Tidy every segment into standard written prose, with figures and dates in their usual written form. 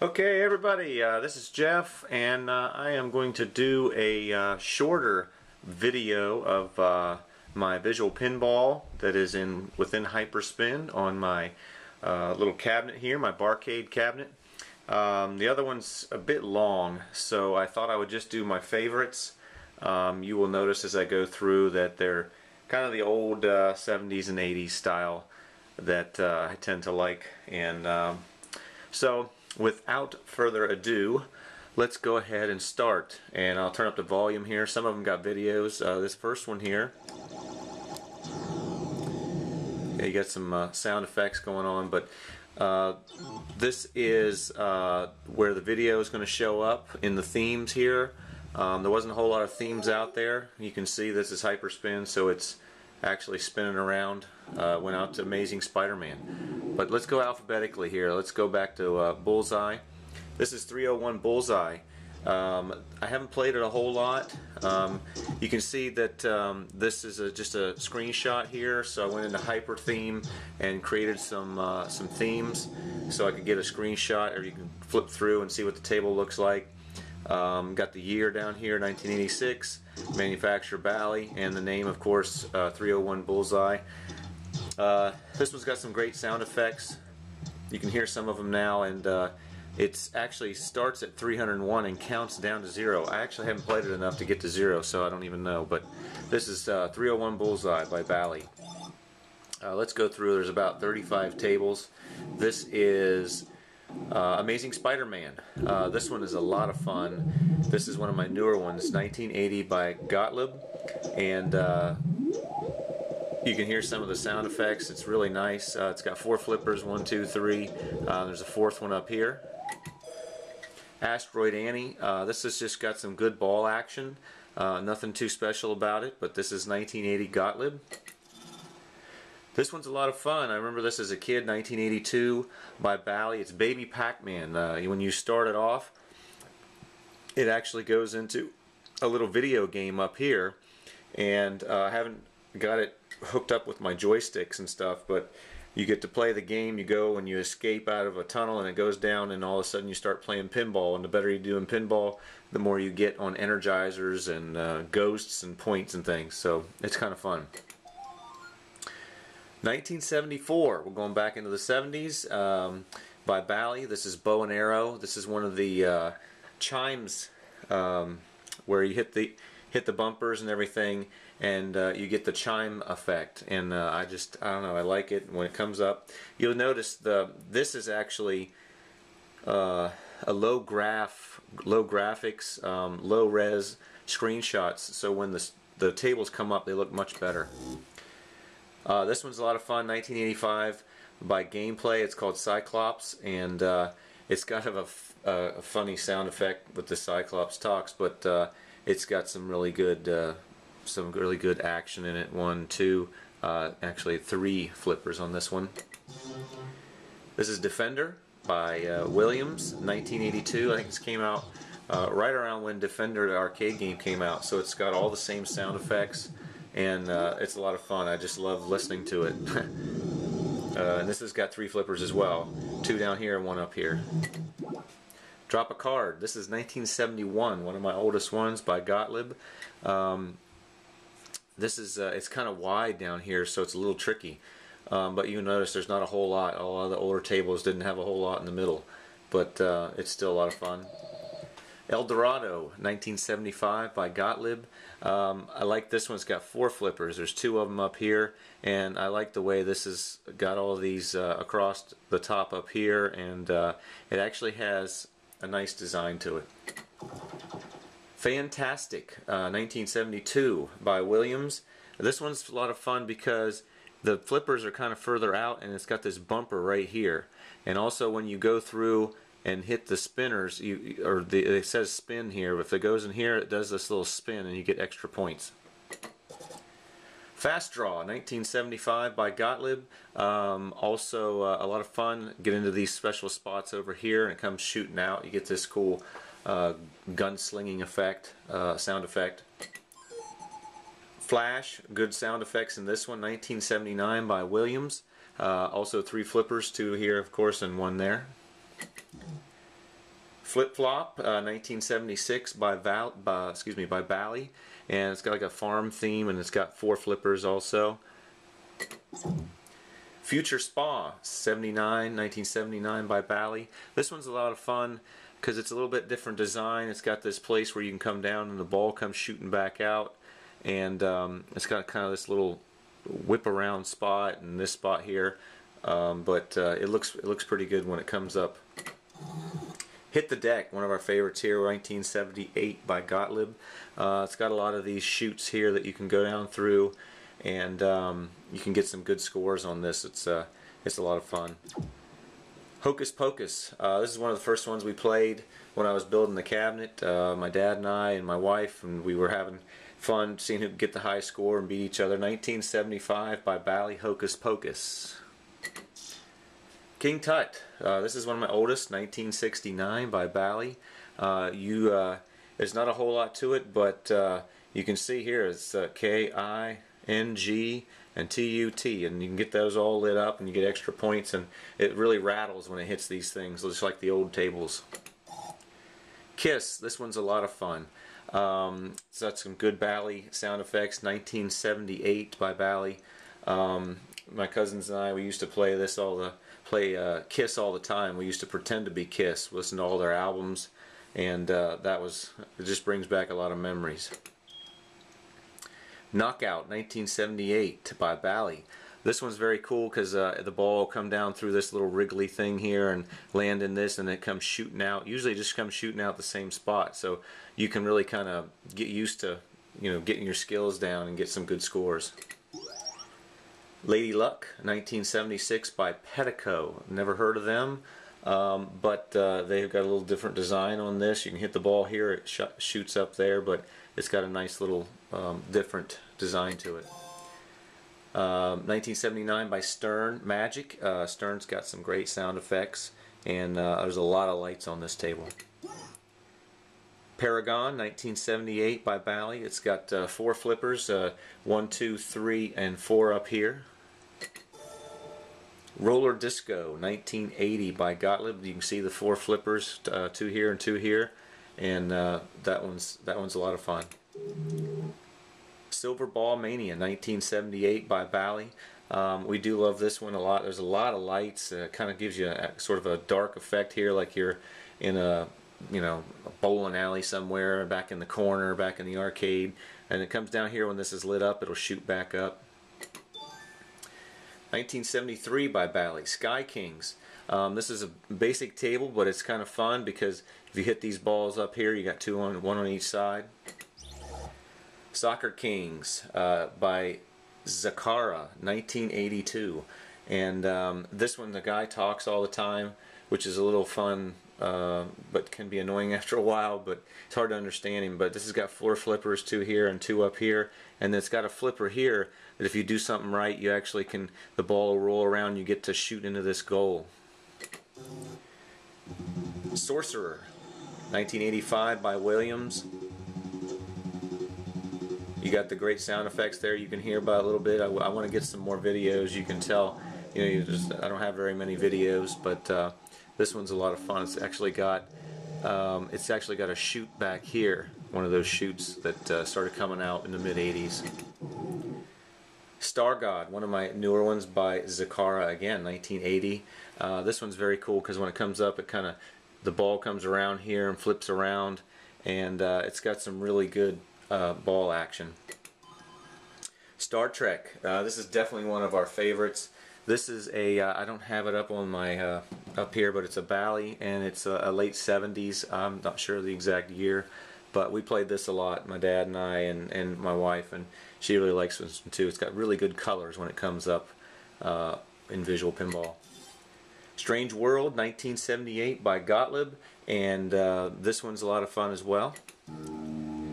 Okay everybody, this is Jeff, and I am going to do a shorter video of my Visual Pinball that is within HyperSpin on my little cabinet here, my barcade cabinet. The other one's a bit long, so I thought I would just do my favorites. You will notice as I go through that they're kind of the old 70s and 80s style that I tend to like, and so without further ado, let's go ahead and start. And I'll turn up the volume here. Some of them got videos. This first one here, you got some sound effects going on, but this is where the video is going to show up in the themes here. There wasn't a whole lot of themes out there. You can see this is HyperSpin, so it's actually spinning around. Went out to Amazing Spider-Man. But let's go alphabetically here. Let's go back to Bullseye. This is 301 Bullseye. I haven't played it a whole lot. You can see that this is just a screenshot here, so I went into Hyper Theme and created some themes so I could get a screenshot, or you can flip through and see what the table looks like. Got the year down here, 1986, manufacturer Bally, and the name, of course, 301 Bullseye. This one's got some great sound effects. You can hear some of them now, and it actually starts at 301 and counts down to 0. I actually haven't played it enough to get to 0, so I don't even know, but this is 301 Bullseye by Bally. Let's go through. There's about 35 tables. This is Amazing Spider-Man. This one is a lot of fun. This is one of my newer ones, 1980 by Gottlieb, and you can hear some of the sound effects. It's really nice. It's got 4 flippers, 1, 2, 3. There's a 4th one up here. Asteroid Annie. This has just got some good ball action. Nothing too special about it, but this is 1980 Gottlieb. This one's a lot of fun. I remember this as a kid, 1982 by Bally. It's Baby Pac-Man. When you start it off, it actually goes into a little video game up here, and I haven't got it hooked up with my joysticks and stuff, but you get to play the game. You go and you escape out of a tunnel, and it goes down, and all of a sudden you start playing pinball, and the better you do in pinball, the more you get on energizers and ghosts and points and things, so it's kind of fun. 1974, we're going back into the 70s, by Bally. This is Bow and Arrow. This is one of the chimes where you hit the bumpers and everything, and you get the chime effect, and I don't know, I like it when it comes up. You'll notice this is actually a low graphics, low res screenshots, so when the tables come up, they look much better. This one's a lot of fun, 1985 by Gameplay. It's called Cyclops, and it's got a funny sound effect with the Cyclops talks, but it's got some really good action in it. 1, 2, actually 3 flippers on this one. This is Defender by Williams, 1982. I think this came out right around when Defender, the arcade game, came out, so it's got all the same sound effects, and it's a lot of fun. I just love listening to it. And this has got 3 flippers as well, 2 down here and 1 up here. Drop a Card. This is 1971, one of my oldest ones by Gottlieb. This is it's kind of wide down here, so it's a little tricky, but you notice there's not a whole lot. A lot of the older tables didn't have a whole lot in the middle, but it's still a lot of fun. El Dorado, 1975 by Gottlieb. I like this one. It's got 4 flippers. There's 2 of them up here, and I like the way this has got all of these across the top up here, and it actually has a nice design to it. Fantastic, 1972 by Williams. This one's a lot of fun because the flippers are kind of further out, and it's got this bumper right here, and also when you go through and hit the spinners, it says spin here, but if it goes in here, it does this little spin and you get extra points. Fast Draw, 1975 by Gottlieb. Also a lot of fun. Get into these special spots over here, and it comes shooting out. You get this cool gunslinging effect, sound effect. Flash, good sound effects in this one, 1979 by Williams. Also 3 flippers, 2 here of course and 1 there. Flip Flop, 1976 by Bally, and it's got like a farm theme, and it's got 4 flippers also. Future Spa, 1979 by Bally. This one's a lot of fun because it's a little bit different design. It's got this place where you can come down and the ball comes shooting back out, and it's got kind of this little whip around spot and this spot here, but it looks pretty good when it comes up. Hit the Deck, one of our favorites here, 1978 by Gottlieb. It's got a lot of these chutes here that you can go down through, and you can get some good scores on this. It's a lot of fun. Hocus Pocus. This is one of the first ones we played when I was building the cabinet. My dad and I and my wife, and we were having fun seeing who could get the high score and beat each other. 1975 by Bally, Hocus Pocus. King Tut. This is one of my oldest, 1969 by Bally. There's not a whole lot to it, but you can see here it's K-I-N-G and T-U-T, and you can get those all lit up and you get extra points, and it really rattles when it hits these things, just like the old tables. Kiss. This one's a lot of fun. It's got some good Bally sound effects. 1978 by Bally. My cousins and I, we used to play this Kiss all the time. We used to pretend to be Kiss, listen to all their albums, and it just brings back a lot of memories. Knockout, 1978 by Bally. This one's very cool because the ball will come down through this little wriggly thing here and land in this, and it comes shooting out. Usually it just comes shooting out the same spot, so you can really kind of get used to, getting your skills down and get some good scores. Lady Luck, 1976 by Pettico. Never heard of them, but they've got a little different design on this. You can hit the ball here, it shoots up there, but it's got a nice little different design to it. 1979 by Stern, Magic. Stern's got some great sound effects, and there's a lot of lights on this table. Paragon, 1978 by Bally. It's got 4 flippers, 1, 2, 3, and 4 up here. Roller Disco, 1980 by Gottlieb. You can see the 4 flippers, 2 here and 2 here, and that one's a lot of fun. Silver Ball Mania, 1978 by Bally. We do love this one a lot. There's a lot of lights. It kind of gives you sort of a dark effect here, like you're in a bowling alley somewhere, back in the corner, back in the arcade. And it comes down here when this is lit up, it'll shoot back up. 1973 by Bally, Sky Kings. This is a basic table, but it's kind of fun because if you hit these balls up here, you got 2 on one on each side. Soccer Kings by Zakara, 1982, and this one the guy talks all the time, which is a little fun, but can be annoying after a while. But it's hard to understand him. But this has got 4 flippers, 2 here and 2 up here, and it's got a flipper here that if you do something right, you actually can. The ball will roll around, and you get to shoot into this goal. Sorcerer, 1985 by Williams. You got the great sound effects there. You can hear about a little bit. I want to get some more videos. You can tell, I don't have very many videos, but this one's a lot of fun. It's actually got a chute back here, one of those chutes that started coming out in the mid '80s. Star God, one of my newer ones by Zakara, again, 1980. This one's very cool because when it comes up, the ball comes around here and flips around, and it's got some really good ball action. Star Trek. This is definitely one of our favorites. This is I don't have it up on my up here, but it's a Bally, and it's a late 70s. I'm not sure the exact year, but we played this a lot, my dad and I and my wife, and she really likes this one too. It's got really good colors when it comes up in Visual Pinball. Strange World, 1978 by Gottlieb, and this one's a lot of fun as well.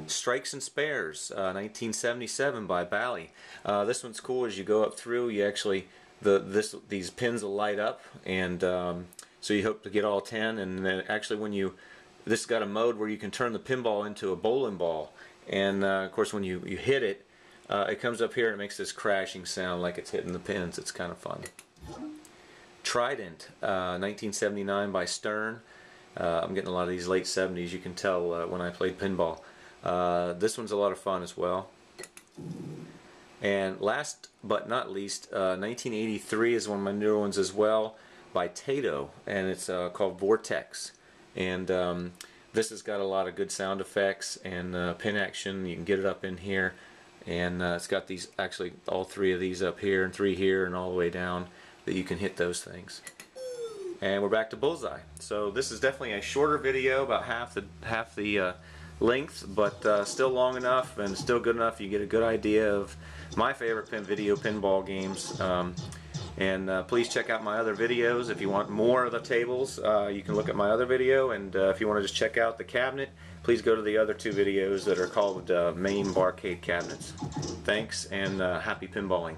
Strikes and Spares, 1977 by Bally. This one's cool. As you go up through, you actually these pins will light up, and so you hope to get all 10. And then actually, this has got a mode where you can turn the pinball into a bowling ball, and of course when you hit it, it comes up here and it makes this crashing sound like it's hitting the pins. It's kind of fun. Trident, 1979 by Stern. I'm getting a lot of these late 70s. You can tell when I played pinball. This one's a lot of fun as well. And last but not least, 1983 is one of my newer ones as well, by Tato, and it's called Vortex. And this has got a lot of good sound effects and pin action. You can get it up in here, and it's got these, actually all three of these up here and three here and all the way down, that you can hit those things. And we're back to Bullseye. So this is definitely a shorter video, about half the length, but still long enough and still good enough. You get a good idea of my favorite video pinball games. And please check out my other videos. If you want more of the tables, you can look at my other video, and if you want to just check out the cabinet, please go to the other two videos that are called main barcade cabinets. Thanks, and happy pinballing.